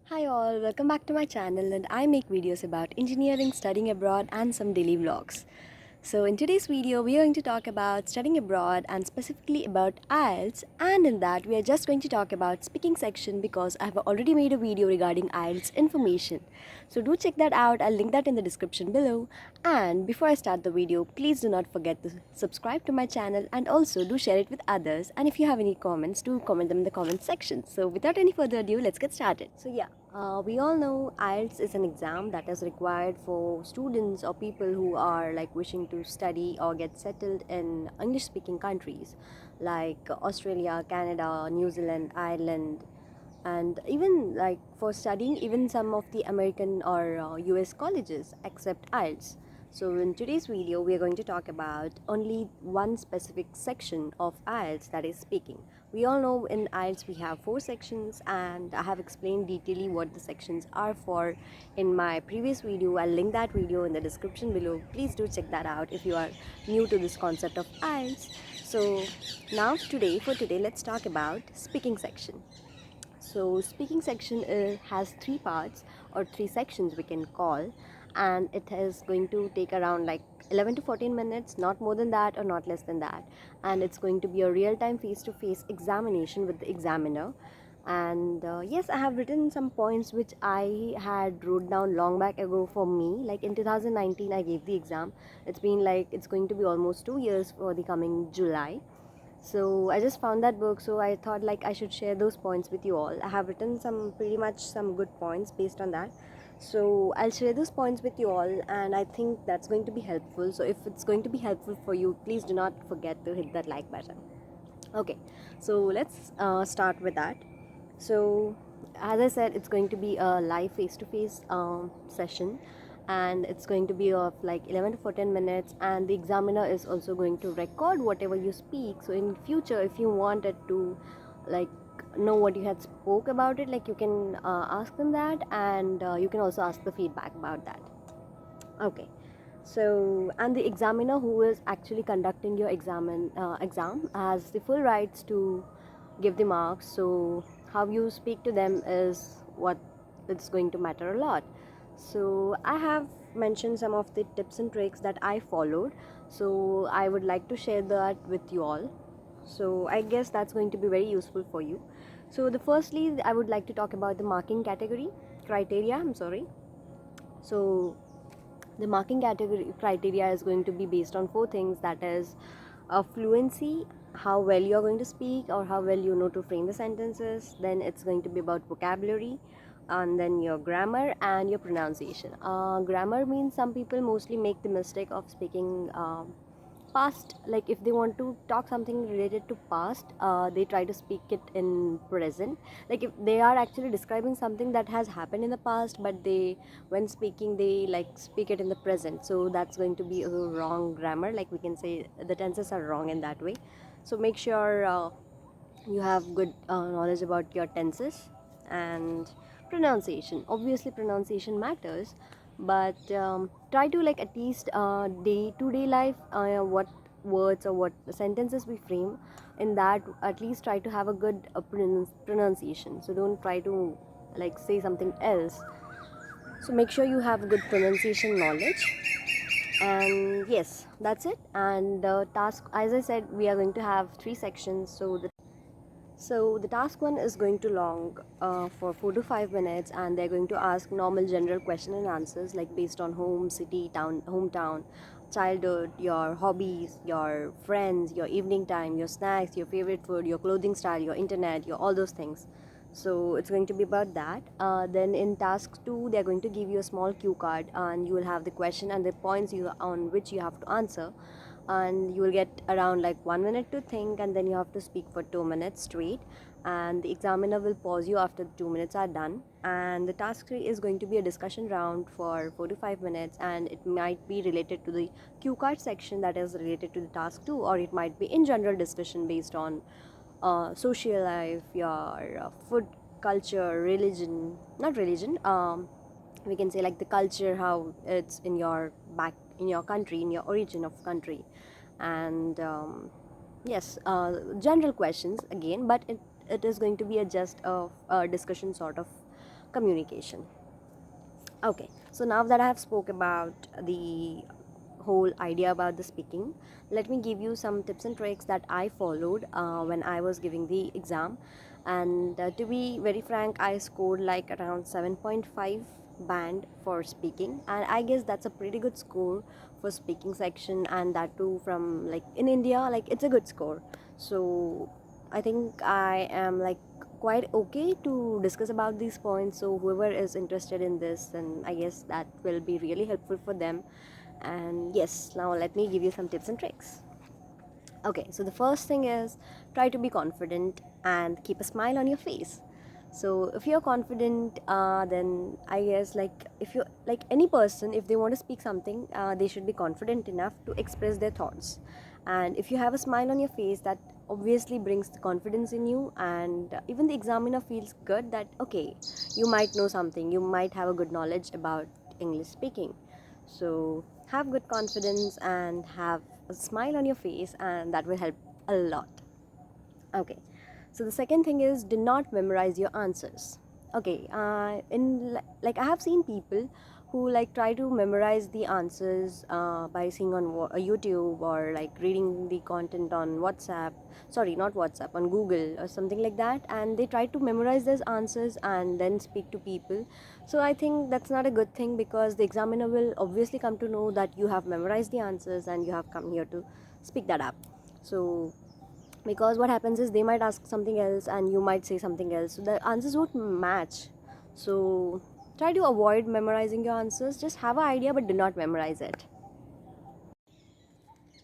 Hi all, welcome back to my channel, and I make videos about engineering, studying abroad and some daily vlogs. So in today's video we are going to talk about studying abroad and specifically about IELTS, and in that we are just going to talk about speaking section because I have already made a video regarding IELTS information. So do check that out, I'll link that in the description below. And before I start the video, please do not forget to subscribe to my channel and also do share it with others, and if you have any comments, do comment them in the comment section. So without any further ado, let's get started. So yeah, we all know IELTS is an exam that is required for students or people who are like wishing to study or get settled in English speaking countries like Australia, Canada, New Zealand, Ireland, and even like for studying even some of the American or US colleges accept IELTS. So in today's video we are going to talk about only one specific section of IELTS, that is speaking. We all know in IELTS we have 4 sections, and I have explained detailedly what the sections are for in my previous video. I'll link that video in the description below. Please do check that out if you are new to this concept of IELTS. So now for today let's talk about speaking section. So speaking section has 3 parts or 3 sections we can call, and it is going to take around like 11 to 14 minutes, not more than that or not less than that. And it's going to be a real-time face-to-face examination with the examiner. And yes, I have written some points which I had wrote down long back ago for me. Like in 2019 I gave the exam. It's going to be almost 2 years for the coming July. So I just found that book, so I thought like I should share those points with you all. I have written pretty much some good points based on that, so I'll share those points with you all, and I think that's going to be helpful. So if it's going to be helpful for you, please do not forget to hit that like button. Okay, so let's start with that. So as I said, it's going to be a live face-to-face session, and it's going to be of like 11 to 14 minutes, and the examiner is also going to record whatever you speak. So in future, if you wanted to like know what you had spoke about it, like you can ask them that, and you can also ask the feedback about that. Okay, so and the examiner who is actually conducting your exam has the full rights to give the marks. So how you speak to them is what it's going to matter a lot. So I have mentioned some of the tips and tricks that I followed, so I would like to share that with you all. So I guess that's going to be very useful for you. So the firstly I would like to talk about the marking category criteria, I'm sorry. So the marking category criteria is going to be based on 4 things, that is fluency, how well you're going to speak or how well you know to frame the sentences. Then it's going to be about vocabulary, and then your grammar and your pronunciation. Grammar means some people mostly make the mistake of speaking past. Like if they want to talk something related to past, they try to speak it in present. Like if they are actually describing something that has happened in the past, but they, when speaking, they like speak it in the present. So that's going to be a wrong grammar, like we can say the tenses are wrong in that way. So make sure you have good knowledge about your tenses. And pronunciation, obviously pronunciation matters, but try to like at least day to day life, what words or what sentences we frame, in that at least try to have a good pronunciation. So don't try to like say something else. So make sure you have good pronunciation knowledge. And yes, that's it. And task, as I said, we are going to have 3 sections. So the task one is going to long for 4 to 5 minutes, and they're going to ask normal general question and answers like based on home, city, town, hometown, childhood, your hobbies, your friends, your evening time, your snacks, your favorite food, your clothing style, your internet, your all those things. So it's going to be about that. Then in task 2, they're going to give you a small cue card, and you will have the question and the points on which you have to answer, and you will get around like 1 minute to think, and then you have to speak for 2 minutes straight, and the examiner will pause you after the 2 minutes are done. And the task 3 is going to be a discussion round for 4 to 5 minutes, and it might be related to the cue card section that is related to the task 2, or it might be in general discussion based on social life, your food, culture, religion, not religion, we can say like the culture, how it's in your back, in your country, in your origin of country. And yes, general questions again, but it is going to be a just a discussion sort of communication. Okay, so now that I have spoke about the whole idea about the speaking, let me give you some tips and tricks that I followed when I was giving the exam. And to be very frank, I scored like around 7.5 band for speaking, and I guess that's a pretty good score for speaking section, and that too from like in India, like it's a good score. So I think I am like quite okay to discuss about these points. So whoever is interested in this, then I guess that will be really helpful for them. And yes, now let me give you some tips and tricks. Okay, so the first thing is try to be confident and keep a smile on your face. So if you're confident, then I guess like if you like any person, if they want to speak something, they should be confident enough to express their thoughts. And if you have a smile on your face, that obviously brings the confidence in you, and even the examiner feels good that okay, you might know something, you might have a good knowledge about English speaking. So have good confidence and have a smile on your face, and that will help a lot. Okay, so the second thing is do not memorize your answers. Okay, like I have seen people who like try to memorize the answers by seeing on YouTube, or like reading the content on WhatsApp. Sorry, not WhatsApp, on Google or something like that, and they try to memorize those answers and then speak to people. So I think that's not a good thing, because the examiner will obviously come to know that you have memorized the answers and you have come here to speak that up. So because what happens is they might ask something else and you might say something else, so the answers won't match. So try to avoid memorizing your answers, just have an idea but do not memorize it.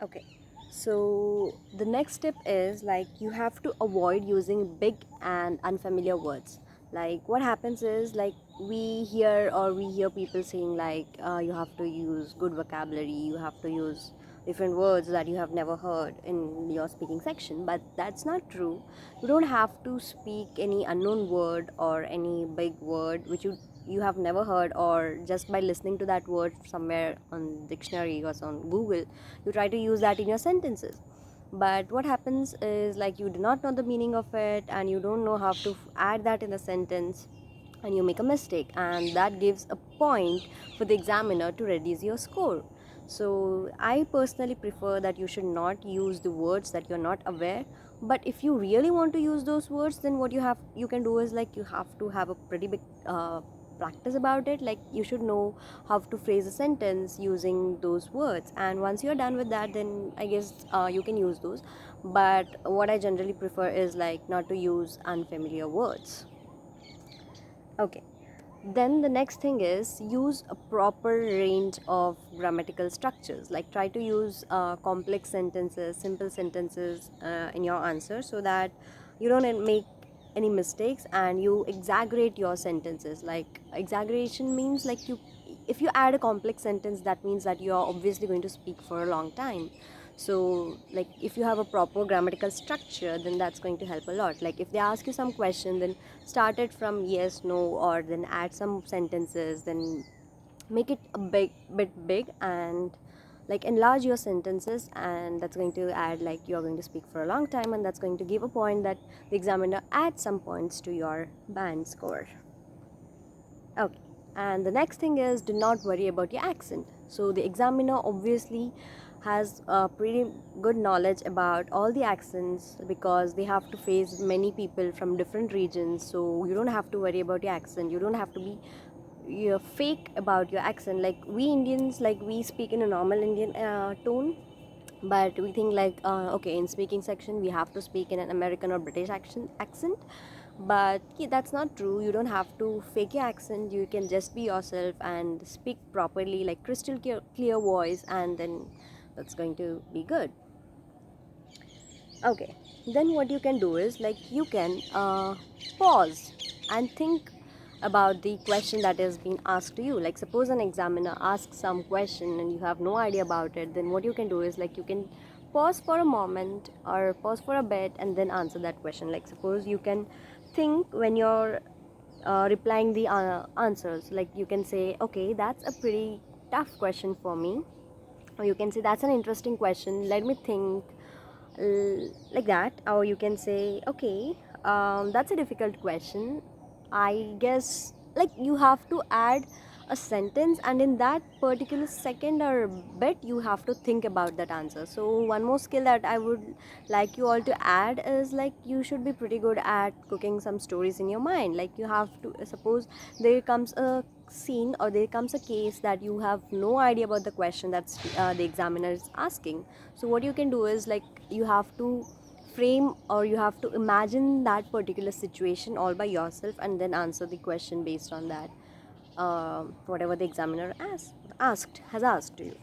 Okay, so the next tip is like you have to avoid using big and unfamiliar words. Like what happens is like we hear people saying like you have to use good vocabulary, you have to use different words that you have never heard in your speaking section, but that's not true. You don't have to speak any unknown word or any big word which you have never heard, or just by listening to that word somewhere on dictionary or on Google, you try to use that in your sentences. But what happens is like you do not know the meaning of it and you don't know how to add that in a sentence, and you make a mistake, and that gives a point for the examiner to reduce your score. So I personally prefer that you should not use the words that you're not aware. But if you really want to use those words, then what you can do is like you have to have a pretty big practice about it. Like you should know how to phrase a sentence using those words, and once you're done with that, then I guess you can use those. But what I generally prefer is like not to use unfamiliar words. Okay, then the next thing is use a proper range of grammatical structures. Like try to use complex sentences, simple sentences in your answer, so that you don't make any mistakes and you exaggerate your sentences. Like exaggeration means like if you add a complex sentence, that means that you are obviously going to speak for a long time. So like if you have a proper grammatical structure, then that's going to help a lot. Like if they ask you some question, then start it from yes, no, or then add some sentences, then make it a bit big, and like enlarge your sentences, and that's going to add like you're going to speak for a long time, and that's going to give a point that the examiner adds some points to your band score. Okay, and the next thing is do not worry about your accent. So the examiner obviously has pretty good knowledge about all the accents, because they have to face many people from different regions. So you don't have to worry about your accent, you don't have to be you're fake about your accent. Like we Indians, like we speak in a normal Indian tone, but we think like okay, in speaking section we have to speak in an American or British accent. But yeah, that's not true. You don't have to fake your accent, you can just be yourself and speak properly, like crystal clear voice, and then that's going to be good. Okay, then what you can do is like you can pause and think about the question that is being asked to you. Like suppose an examiner asks some question and you have no idea about it, then what you can do is like you can pause for a moment or pause for a bit and then answer that question. Like suppose you can think when you're replying the answers. Like you can say okay, that's a pretty tough question for me, or you can say that's an interesting question, let me think, like that. Or you can say okay, that's a difficult question, I guess like you have to add a sentence, and in that particular second or bit you have to think about that answer. So one more skill that I would like you all to add is like you should be pretty good at cooking some stories in your mind. Like you have to, suppose there comes a scene or there comes a case that you have no idea about the question that's the examiner is asking. So what you can do is like you have to frame or you have to imagine that particular situation all by yourself and then answer the question based on that, whatever the examiner has asked to you.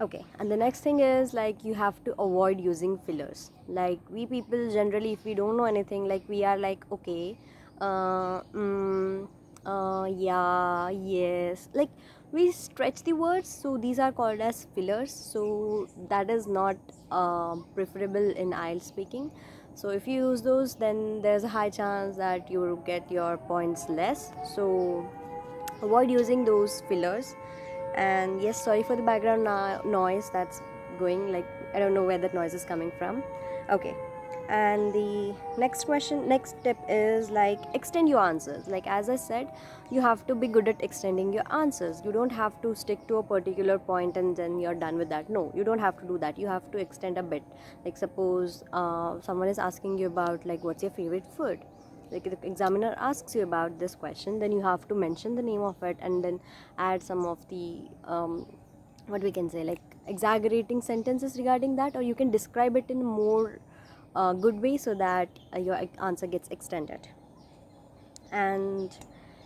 Okay, and the next thing is like you have to avoid using fillers. Like we people generally, if we don't know anything, like we are like okay, yeah, yes, like we stretch the words, so these are called as fillers. So that is not preferable in IELTS speaking. So if you use those, then there's a high chance that you will get your points less. So avoid using those fillers. And yes, sorry for the background noise that's going, like I don't know where that noise is coming from. Okay, and the next step is like extend your answers. Like as I said, you have to be good at extending your answers. You don't have to stick to a particular point and then you're done with that. No, you don't have to do that. You have to extend a bit. Like suppose someone is asking you about like what's your favorite food. Like the examiner asks you about this question, then you have to mention the name of it and then add some of the what we can say, like exaggerating sentences regarding that, or you can describe it in a more good way so that your answer gets extended. And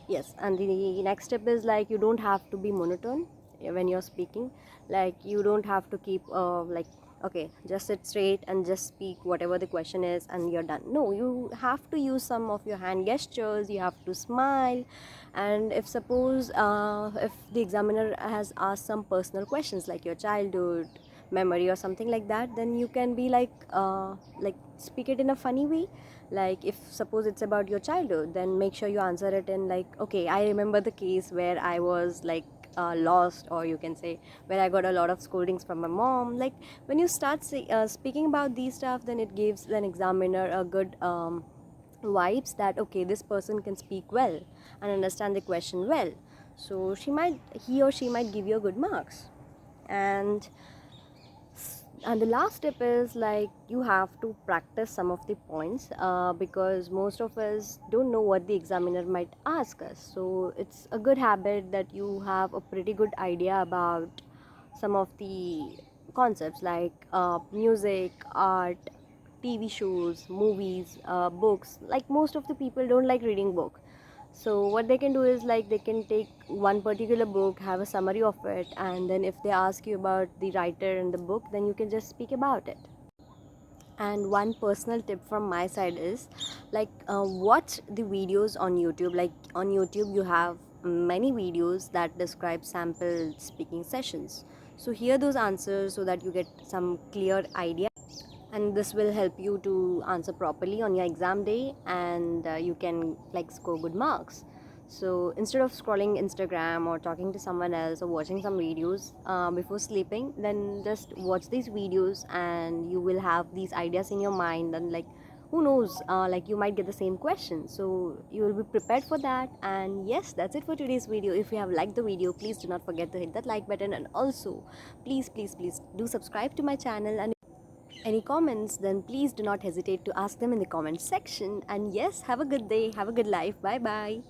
yes, and the next step is like you don't have to be monotone when you're speaking. Like you don't have to keep like okay, just sit straight and just speak whatever the question is and you're done. No, you have to use some of your hand gestures, you have to smile. And if suppose if the examiner has asked some personal questions like your childhood memory or something like that, then you can be like speak it in a funny way. Like if suppose it's about your childhood, then make sure you answer it in like okay, I remember the case where I was like lost, or you can say where I got a lot of scoldings from my mom. Like when you start speaking about these stuff, then it gives an examiner a good vibes that okay, this person can speak well and understand the question well, so he or she might give you a good marks. And the last tip is like you have to practice some of the points because most of us don't know what the examiner might ask us. So it's a good habit that you have a pretty good idea about some of the concepts like music, art, TV shows, movies, books. Like most of the people don't like reading book. So what they can do is like they can take one particular book, have a summary of it, and then if they ask you about the writer and the book, then you can just speak about it. And one personal tip from my side is like watch the videos on YouTube. Like on YouTube you have many videos that describe sample speaking sessions. So hear those answers so that you get some clear idea, and this will help you to answer properly on your exam day, and you can like score good marks. So instead of scrolling Instagram or talking to someone else or watching some videos before sleeping, then just watch these videos and you will have these ideas in your mind, and like who knows, like you might get the same question, so you will be prepared for that. And yes, that's it for today's video. If you have liked the video, please do not forget to hit that like button, and also please do subscribe to my channel. And any comments, then please do not hesitate to ask them in the comment section. And yes, have a good day, have a good life. Bye bye.